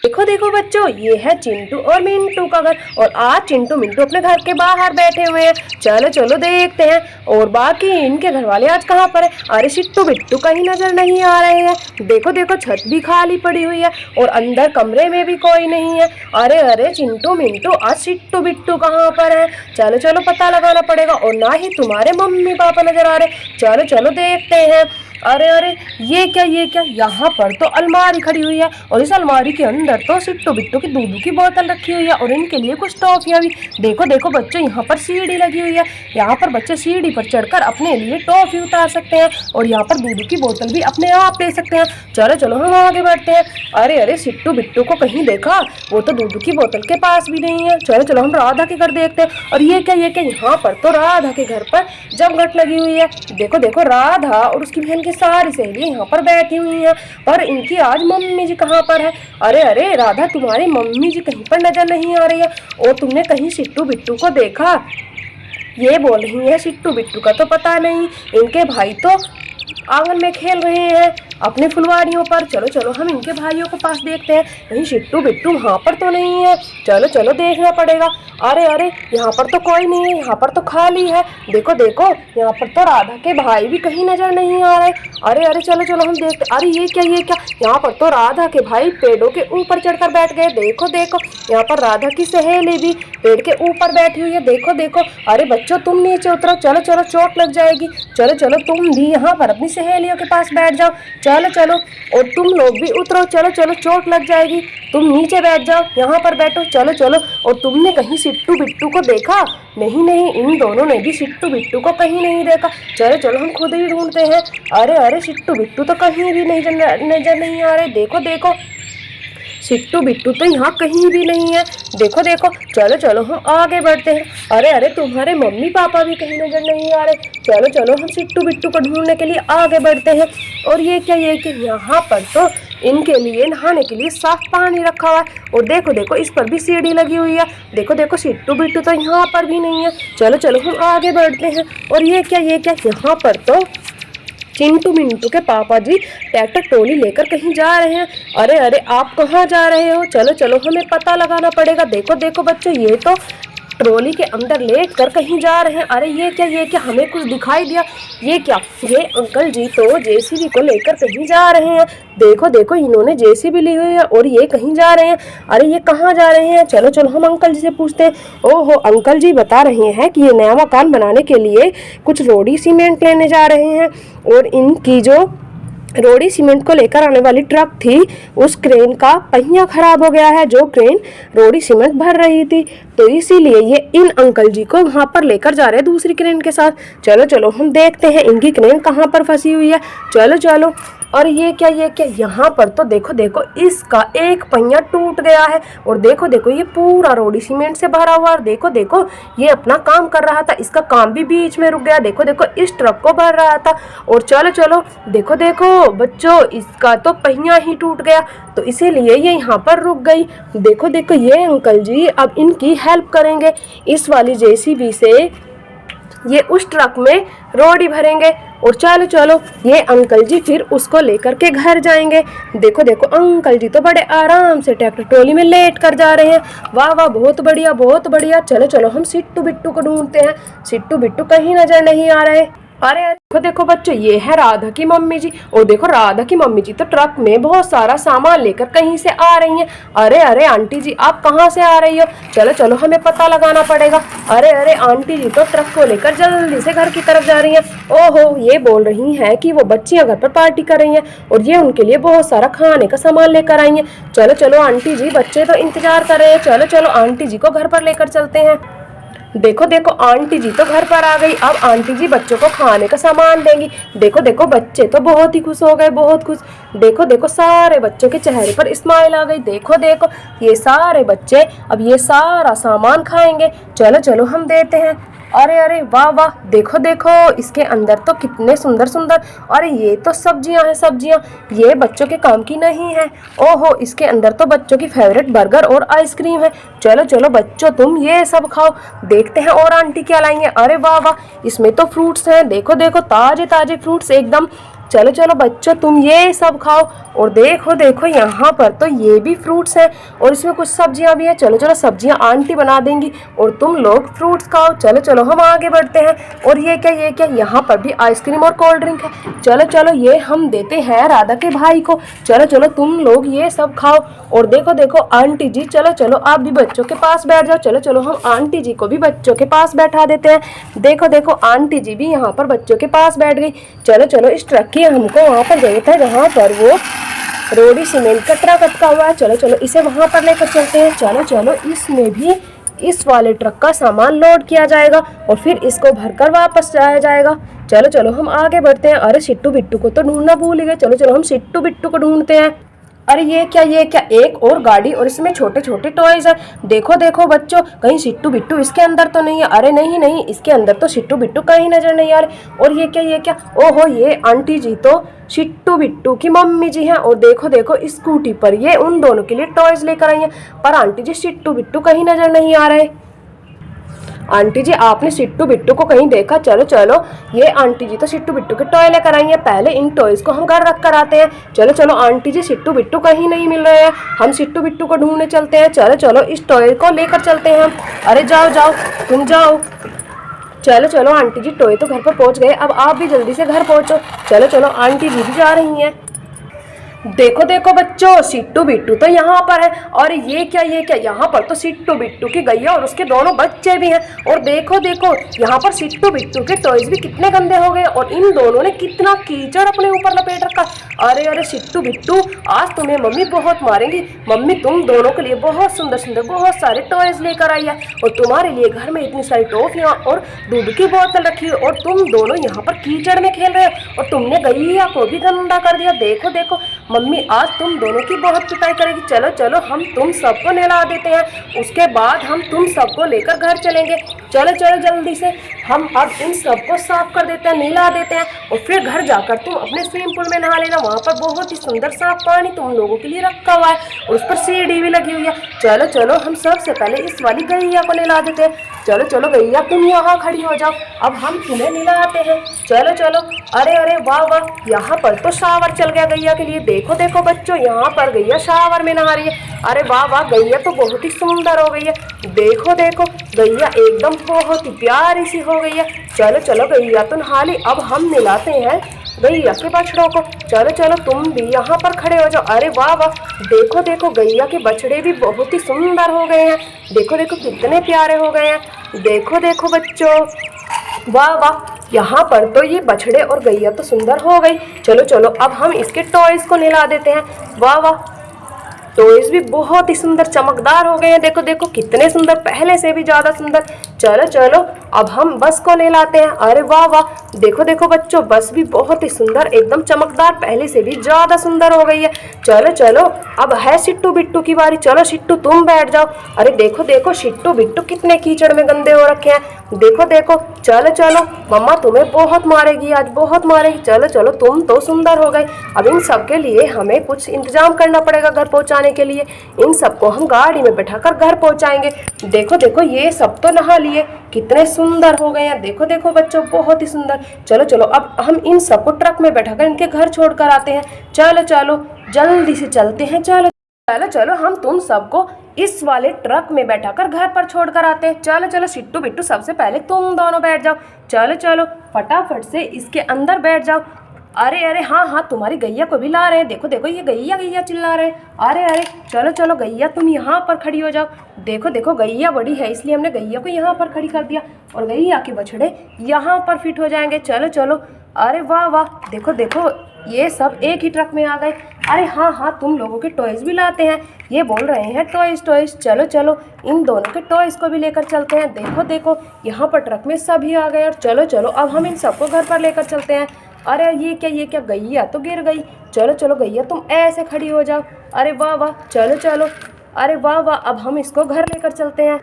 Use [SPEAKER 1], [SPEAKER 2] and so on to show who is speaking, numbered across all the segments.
[SPEAKER 1] देखो देखो बच्चों, ये है चिंटू और मिंटू का घर। और आज चिंटू मिंटू अपने घर के बाहर बैठे हुए हैं। चलो चलो देखते हैं और बाकी इनके घर वाले आज कहाँ पर है। अरे सिट्टू बिट्टू कहीं नजर नहीं आ रहे हैं। देखो देखो छत भी खाली पड़ी हुई है और अंदर कमरे में भी कोई नहीं है। अरे अरे चिंटू मिंटू, आज सिट्टू बिट्टू कहाँ पर है। चलो चलो पता लगाना पड़ेगा। और ना ही तुम्हारे मम्मी पापा नजर आ रहे। चलो चलो देखते हैं। अरे अरे ये क्या यहाँ पर तो अलमारी खड़ी हुई है और इस अलमारी के अंदर तो सिट्टू बिट्टू की दूध की बोतल रखी हुई है और इनके लिए कुछ टॉफियां भी। देखो देखो बच्चों, यहाँ पर सीढ़ी लगी हुई है। यहाँ पर बच्चे सीढ़ी पर चढ़कर अपने लिए टॉफी उतार सकते हैं और यहाँ पर दूध की बोतल भी अपने आप ले सकते हैं। चलो चलो हम आगे बढ़ते हैं। अरे अरे सिट्टू बिट्टू को कहीं देखा, वो तो दूध की बोतल के पास भी नहीं है। चलो चलो हम राधा के घर देखते हैं। और ये क्या यहाँ पर तो राधा के घर पर जमघट लगी हुई है। देखो देखो राधा और उसकी बहन सारी सहेलियां यहाँ पर बैठी हुई हैं। पर इनकी आज मम्मी जी कहाँ पर है। अरे अरे राधा, तुम्हारी मम्मी जी कहीं पर नजर नहीं आ रही है। और तुमने कहीं सिट्टू बिट्टू को देखा? ये बोल रही है सिट्टू बिट्टू का तो पता नहीं, इनके भाई तो आंगन में खेल रहे हैं अपने फुलवाड़ियों पर। चलो चलो हम इनके भाइयों को पास देखते हैं, कहीं सिट्टू बिट्टू वहाँ पर तो नहीं है। चलो चलो देखना पड़ेगा। अरे अरे यहाँ पर तो कोई नहीं है, यहाँ पर तो खाली है। देखो देखो यहाँ पर तो राधा के भाई भी कहीं नजर नहीं आ रहे। अरे अरे चलो चलो हम देखते। अरे ये क्या यहाँ पर तो राधा के भाई पेड़ों के ऊपर चढ़कर बैठ गए। देखो देखो यहाँ पर राधा की सहेली भी पेड़ के ऊपर बैठी हुई है। देखो देखो। अरे बच्चों तुम नीचे उतरो, चलो चलो चोट लग जाएगी। चलो चलो तुम भी यहाँ पर अपनी सहेलियों के पास बैठ जाओ। चलो चलो और तुम लोग भी उतरो, चलो चलो चोट लग जाएगी। तुम नीचे बैठ जाओ, यहाँ पर बैठो। चलो चलो। और तुमने कहीं सिट्टू बिट्टू को देखा? नहीं नहीं, इन दोनों ने भी सिट्टू बिट्टू को कहीं नहीं देखा। चलो चलो हम खुद ही ढूंढते हैं। अरे अरे सिट्टू बिट्टू तो कहीं भी नजर नहीं आ रहे। देखो देखो सिट्टू बिट्टू तो यहाँ कहीं भी नहीं है। देखो देखो। चलो चलो हम आगे बढ़ते हैं। अरे अरे तुम्हारे मम्मी पापा भी कहीं नजर नहीं आ रहे। चलो चलो हम सिट्टू बिट्टू को ढूंढने के लिए आगे बढ़ते हैं। और ये क्या यहाँ पर तो इनके लिए नहाने के लिए साफ पानी रखा हुआ है। और देखो देखो इस पर भी सीढ़ी लगी हुई है। देखो देखो सिट्टू बिट्टू तो यहाँ पर भी नहीं है। चलो चलो हम आगे बढ़ते हैं। और ये क्या यहाँ पर तो चिंटू मिंटू के पापा जी ट्रैक्टर ट्रॉली लेकर कहीं जा रहे हैं। अरे अरे आप कहाँ जा रहे हो? चलो चलो हमें पता लगाना पड़ेगा। देखो देखो बच्चों, ये तो ट्रॉली के अंदर लेट कर कहीं जा रहे हैं। अरे ये क्या हमें कुछ दिखाई दिया। ये अंकल जी तो जेसीबी को लेकर कहीं जा रहे हैं। देखो देखो इन्होंने जेसीबी ली हुई है और ये कहीं जा रहे हैं। अरे ये कहाँ जा रहे हैं? चलो चलो हम अंकल जी से पूछते हैं। ओहो, अंकल जी बता रहे हैं कि ये नया मकान बनाने के लिए कुछ रोडी सीमेंट लेने जा रहे हैं। और इनकी जो रोडी सीमेंट को लेकर आने वाली ट्रक थी, उस क्रेन का पहिया खराब हो गया है, जो क्रेन रोडी सीमेंट भर रही थी। तो इसीलिए ये इन अंकल जी को वहाँ पर लेकर जा रहे हैं दूसरी क्रेन के साथ। चलो चलो हम देखते हैं इनकी क्रेन कहाँ पर फंसी हुई है। चलो चलो। और ये क्या यहाँ पर तो देखो देखो इसका एक पहिया टूट गया है। और देखो देखो ये पूरा रोडी सीमेंट से भरा हुआ। और देखो देखो ये अपना काम कर रहा था, इसका काम भी बीच में रुक गया। देखो देखो इस ट्रक को भर रहा था। और चलो चलो देखो देखो बच्चों, इसका तो पहिया ही टूट गया, तो इसीलिए ये यहाँ पर रुक गई। देखो देखो ये अंकल जी अब इनकी हेल्प करेंगे। इस वाली जेसीबी से ये उस ट्रक में रोडी भरेंगे। और चलो चलो ये अंकल जी फिर उसको लेकर के घर जाएंगे। देखो देखो अंकल जी तो बड़े आराम से ट्रैक्टर ट्रॉली में लेट कर जा रहे हैं। वाह वाह, बहुत बढ़िया बहुत बढ़िया। चलो चलो हम सिट्टू बिट्टू को ढूंढते हैं। सिट्टू बिट्टू कहीं नजर नहीं आ रहे। अरे देखो देखो बच्चों, ये है राधा की मम्मी जी। और देखो राधा की मम्मी जी तो ट्रक में बहुत सारा सामान लेकर कहीं से आ रही हैं। अरे अरे आंटी जी आप कहाँ से आ रही हो? चलो चलो हमें पता लगाना पड़ेगा। अरे अरे आंटी जी तो ट्रक को लेकर जल्दी से घर की तरफ जा रही हैं। ओहो, ये बोल रही हैं कि वो बच्चियां घर पर पार्टी कर रही हैं और ये उनके लिए बहुत सारा खाने का सामान लेकर आई हैं। चलो चलो आंटी जी, बच्चे तो इंतजार कर रहे हैं। चलो चलो आंटी जी को घर पर लेकर चलते हैं। देखो देखो आंटी जी तो घर पर आ गई। अब आंटी जी बच्चों को खाने का सामान देंगी। देखो देखो बच्चे तो बहुत ही खुश हो गए, बहुत खुश। देखो देखो सारे बच्चों के चेहरे पर स्माइल आ गई। देखो देखो ये सारे बच्चे अब ये सारा सामान खाएंगे। चलो चलो हम देते हैं। अरे अरे वाह वाह, देखो देखो इसके अंदर तो कितने सुंदर सुंदर। अरे ये तो सब्जियां हैं, सब्जियां ये बच्चों के काम की नहीं है। ओहो, इसके अंदर तो बच्चों की फेवरेट बर्गर और आइसक्रीम है। चलो चलो बच्चों तुम ये सब खाओ। देखते हैं और आंटी क्या लाएंगे। अरे वाह वाह, इसमें तो फ्रूट्स हैं। देखो देखो ताजे ताजे फ्रूट्स एकदम चलो चलो बच्चों तुम ये सब खाओ। और देखो देखो यहाँ पर तो ये भी फ्रूट्स हैं और इसमें कुछ सब्जियां भी हैं। चलो चलो सब्जियां आंटी बना देंगी और तुम लोग फ्रूट्स खाओ। चलो चलो हम आगे बढ़ते हैं। और ये क्या यहाँ पर भी आइसक्रीम और कोल्ड ड्रिंक है। चलो चलो ये हम देते हैं राधा के भाई को। चलो चलो तुम लोग ये सब खाओ। और देखो देखो आंटी जी, चलो चलो आप भी बच्चों के पास बैठ जाओ। चलो चलो हम आंटी जी को भी बच्चों के पास बैठा देते हैं। देखो देखो आंटी जी भी यहाँ पर बच्चों के पास बैठ गई। चलो चलो इस ट्रक की हमको वहाँ पर गए थे जहाँ पर वो रोडी सीमेंट का ट्रक अटका हुआ है। चलो चलो इसे वहाँ पर लेकर चलते हैं। चलो चलो इसमें भी इस वाले ट्रक का सामान लोड किया जाएगा और फिर इसको भरकर वापस जाया जाएगा। चलो चलो हम आगे बढ़ते हैं। अरे सिट्टू बिट्टू को तो ढूंढना भूल गए। चलो चलो हम सिट्टू बिट्टू को ढूंढते हैं। अरे ये क्या एक और गाड़ी और इसमें छोटे छोटे टॉयज है। देखो देखो बच्चों कहीं सिट्टू बिट्टू इसके अंदर तो नहीं है। अरे नहीं नहीं इसके अंदर तो सिट्टू बिट्टू कहीं नजर नहीं आ रहे। और ये क्या ओहो ये आंटी जी तो सिट्टू बिट्टू की मम्मी जी हैं। और देखो देखो स्कूटी पर ये उन दोनों के लिए टॉयज लेकर आई हैं। पर आंटी जी सिट्टू बिट्टू कहीं नजर नहीं आ रहे। आंटी जी आपने सिट्टू बिट्टू को कहीं देखा? चलो चलो ये आंटी जी तो सिट्टू बिट्टू के टॉय लेकर आई हैं। पहले इन टॉयज को हम घर रख कर आते हैं। चलो चलो आंटी जी सिट्टू बिट्टू कहीं नहीं मिल रहे हैं। हम सिट्टू बिट्टू को ढूंढने चलते हैं। चलो चलो इस टॉय को लेकर चलते हैं हम। अरे जाओ जाओ तुम जाओ। चलो चलो आंटी जी टॉय तो घर पर पहुंच गए। अब आप भी जल्दी से घर पहुंचो। चलो चलो आंटी जी भी जा रही हैं। देखो देखो बच्चों सिट्टू बिट्टू तो यहाँ पर है। और ये क्या यहाँ पर तो सिट्टू बिट्टू की गैया और उसके दोनों बच्चे भी हैं। और देखो देखो यहाँ पर सिट्टू बिट्टू के टॉयज भी कितने गंदे हो गए और इन दोनों ने कितना कीचड़ अपने ऊपर लपेट रखा। अरे अरे सिट्टू बिट्टू आज तुम्हें मम्मी बहुत मारेंगी। मम्मी तुम दोनों के लिए बहुत सुंदर सुंदर बहुत सारे टॉयज लेकर आई है और तुम्हारे लिए घर में इतनी सारी टॉफियाँ और दूध की बोतल रखी है और तुम दोनों यहाँ पर कीचड़ में खेल रहे हो और तुमने गैया को भी गंदा कर दिया। देखो देखो मम्मी आज तुम दोनों की बहुत पिटाई करेगी। चलो चलो हम तुम सबको नहला देते हैं। उसके बाद हम तुम सबको लेकर घर चलेंगे। चलो चलो जल्दी से हम अब इन सबको साफ कर देते हैं, नहला देते हैं और फिर घर जाकर तुम अपने स्विमिंग पूल में नहा लेना। वहाँ पर बहुत ही सुंदर साफ पानी तुम लोगों के लिए रखा हुआ है और उस पर सीढ़ी भी लगी हुई है। चलो चलो हम सबसे पहले इस वाली गैया को नहला देते हैं। चलो चलो गैया तुम यहाँ खड़ी हो जाओ। अब हम तुम्हें नहलाते हैं। चलो चलो। अरे अरे वाह वाह यहाँ पर तो शावर चल गया गैया के लिए। देखो देखो बच्चों यहाँ पर गैया शावर में नहा रही है। अरे वाह वाह गैया तो बहुत ही सुंदर हो गई है। देखो देखो गैया एकदम बहुत ही प्यारी सी हो गई है। चलो चलो गैया तो नहा ली। अब हम नहलाते हैं गैया के बछड़ों को। चलो चलो तुम भी यहाँ पर खड़े हो जाओ। अरे वाह वाह देखो देखो गैया के बछड़े भी बहुत ही सुंदर हो गए हैं। देखो देखो कितने प्यारे हो गए हैं। देखो देखो बच्चों वाह वाह यहाँ पर तो ये बछड़े और गैया तो सुंदर हो गई। चलो चलो अब हम इसके टॉयज को नहला देते हैं। वाह वाह टॉयज भी बहुत ही सुंदर चमकदार हो गए हैं। देखो देखो कितने सुंदर, पहले से भी ज्यादा सुंदर। चलो चलो अब हम बस को नहलाते हैं। अरे वाह वाह देखो देखो बच्चों बस भी बहुत ही सुंदर एकदम चमकदार, पहले से भी ज्यादा सुंदर हो गई है। चलो चलो अब है सिट्टू बिट्टू की बारी। चलो सिट्टू तुम बैठ जाओ। अरे देखो देखो सिट्टू बिट्टू कितने कीचड़ में गंदे हो रखे हैं। देखो देखो चलो चलो मम्मा तुम्हें बहुत मारेगी, आज बहुत मारेगी। चलो चलो तुम तो सुंदर हो गए। अब इन सब के लिए हमें कुछ इंतजाम करना पड़ेगा घर पहुंचाने के लिए। इन सबको हम गाड़ी में बैठाकर घर पहुंचाएंगे। देखो देखो ये सब तो नहा लिए, कितने सुंदर हो गए हैं। देखो देखो बच्चों बहुत ही सुंदर। चलो चलो अब हम इन सबको ट्रक में बैठाकर इनके घर छोड़ कर आते हैं। चलो चलो जल्दी से चलते हैं। चलो चलो चलो हम तुम सबको इस वाले ट्रक में बैठाकर घर पर छोड़कर आते हैं। चलो चलो सिट्टू बिट्टू सबसे पहले तुम दोनों बैठ जाओ। चलो चलो फटाफट से इसके अंदर बैठ जाओ। अरे अरे हाँ तुम्हारी गैया को भी ला रहे हैं। देखो देखो ये गैया गैया चिल्ला रहे हैं। अरे अरे चलो चलो गैया तुम यहाँ पर खड़ी हो जाओ। देखो देखो गैया बड़ी है इसलिए हमने गैया को यहाँ पर खड़ी कर दिया और गैया के बछड़े यहाँ पर फिट हो जाएंगे। चलो चलो। अरे वाह वाह देखो देखो ये सब एक ही ट्रक में आ गए। अरे हाँ तुम लोगों के टॉयज भी लाते हैं, ये बोल रहे हैं टॉयज टॉयज। चलो चलो इन दोनों के टॉयज को भी लेकर चलते हैं। देखो देखो यहाँ पर ट्रक में सभी आ गए और चलो चलो अब हम इन सबको घर पर लेकर चलते हैं। अरे ये क्या गैया तो गिर गई। चलो चलो गैया तुम ऐसे खड़ी हो जाओ। अरे वाह वाह चलो चलो। अरे वाह वाह अब हम इसको घर लेकर चलते हैं।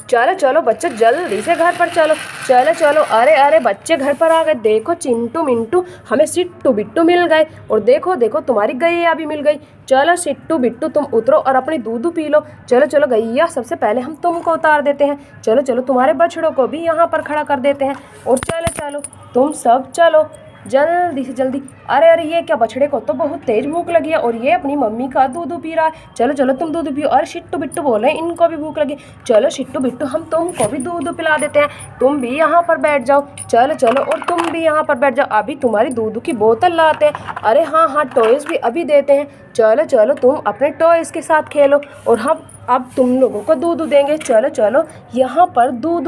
[SPEAKER 1] चलो चलो बच्चे जल्दी से घर पर चलो। चलो चलो। अरे अरे बच्चे घर पर आ गए। देखो चिंटू मिंटू हमें सिट्टू बिट्टू मिल गए और देखो देखो तुम्हारी गैया भी मिल गई। चलो सिट्टू बिट्टू तुम उतरो और अपनी दूध पी लो। चलो चलो गैया सबसे पहले हम तुमको उतार देते हैं। चलो चलो तुम्हारे बछड़ों को भी यहाँ पर खड़ा कर देते हैं और चलो चलो तुम सब चलो। जल्दी से जल्दी। अरे अरे ये क्या, बछड़े को तो बहुत तेज भूख लगी है और ये अपनी मम्मी का दूध पी रहा है। चलो चलो तुम दूध पियो। अरे शिट्टू बिट्टू बोल रहे हैं इनको भी भूख लगी। चलो शिट्टू बिट्टू हम तुमको भी दूध पिला देते हैं, तुम भी यहाँ पर बैठ जाओ। चलो चलो और तुम भी यहाँ पर बैठ जाओ, अभी तुम्हारी दूध की बोतल लाते हैं। अरे हाँ हाँ टॉयज़ भी अभी देते हैं। चलो चलो तुम अपने टॉयज़ के साथ खेलो और हम अब तुम लोगों को दूध देंगे। चलो चलो यहाँ पर दूध,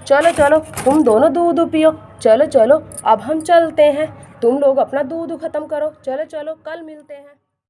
[SPEAKER 1] चलो चलो तुम दोनों दूध पियो। चलो चलो अब हम चलते हैं, तुम लोग अपना दूध ख़त्म करो। चलो चलो कल मिलते हैं।